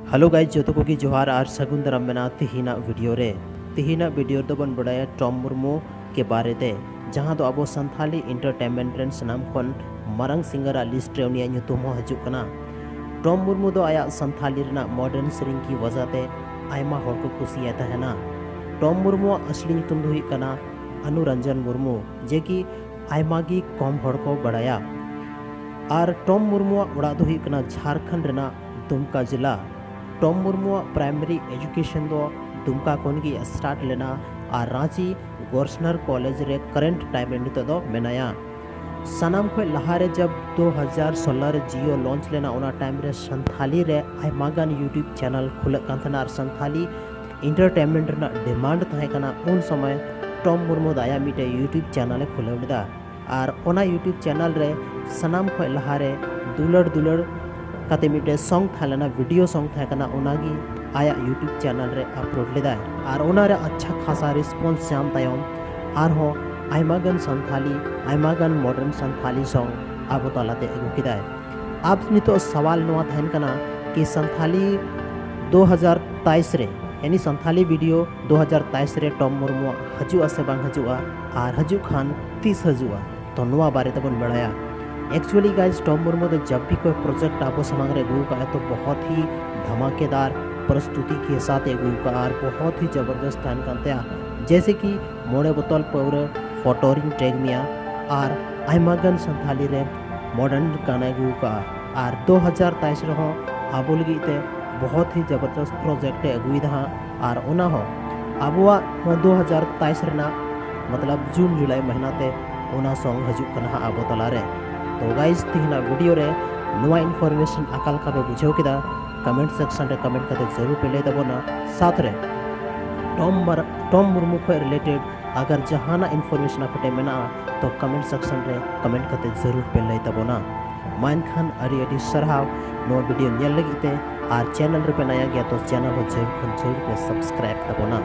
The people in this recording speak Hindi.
हेलो गाइज जो को जोहार और सगुन दाराम मेना तिहिना वीडियो दो बन बड़ाया टॉम मुर्मू के बारे ते जहां दो अब संथाली इंटरटेनमेंट रेन सनाम खन मारंग सिंगर लिस्ट रे उनिया ᱧᱩᱛᱩᱢ हो हजु कना। टॉम मुर्मू दो आया संथाली रेना मॉडर्न सेरिंग की वजह ते आयमा होड़ को कुसिया तहना। टॉम मुर्मू असली ᱧᱩᱛᱩᱢ दो हुई कना अनुरंजन मुर्मू जे कि आयमा गी कम होड़ को बड़ाया। और टॉम मुर्मू उड़ा दो हुई कना झारखंड रेना दुमका जिला। टॉम मुर्मू प्राइमरी एजुकेशन दो दुमका कोन की स्टार्ट लेना और रांची गोर्सनर कॉलेज रे करंट टाइम रे नितो दो मेनाया। सनाम खो लहारे जब 2016 रे जियो लॉन्च लेना उना टाइम रे संथाली रे आयमागान यूट्यूब चैनल खुले कान थना और संथाली इंटरटेनमेंट रेना डिमांड तहे कना। उन समय टॉम मुर्मू दाया मिटे यूट्यूब चैनल खुले लेदा और ओना यूट्यूब चैनल रे सनाम खो लहारे दुलड़ काते मिटे सॉन्ग थालेना वीडियो सॉन्ग था कना ओनागी आया यूट्यूब चैनल रे अपलोड लेदा और ओना रे अच्छा खासा रिस्पांस जाम तायम और हो आयमागन संथाली आयमागन मॉडर्न संथाली सॉन्ग अब तालाते अगु किदा। अब नितो सवाल नवा थाइन कना कि संथाली 2023 रे यानी संथाली वीडियो 2023 रे टॉम मुर्मू हजुआ से बांग हजुआ और हजु खान 30 हजुआ तो नवा बारे तबन बड़ाया। एक्चुअली गाइज टॉम मुर्मू तो जब भी कोई प्रोजेक्ट आपको समांग रे गु का है तो बहुत ही धमाकेदार प्रस्तुति के साथ गु का और बहुत ही ज़बरदस्त थान करते हैं, जैसे कि मोड़े बोतल पौर फोटोरिंग टैग मिया और आयमागन संथाली रे मॉडर्न गाना गु का और 2023 रहो आबो लगी ते बहुत ही ज़बरदस्त प्रोजेक्ट अगुई दहा और ओना हो आबुआ 2023 रेना मतलब जून जुलाई महीना ते ओना सॉन्ग हजु कना आबो तला रे। तो गाइज तिहिना वीडियो रे नवा इनफॉरमेशन अकाल का पे बुझाव किदा कमेंट सेक्शन रे कमेंट करते जरूर पे ले तबना। साथ रे टॉम मुर्मू को रिलेटेड अगर जहाना इनफॉरमेशन आपटे मेना तो कमेंट सेक्शन रे कमेंट करते जरूर पे ले तबना। मान खान अड़ी सरहाव नो वीडियो नेल लगी ते और चैनल रे पे नया गया तो चैनल को जरूर पे सब्सक्राइब तबना।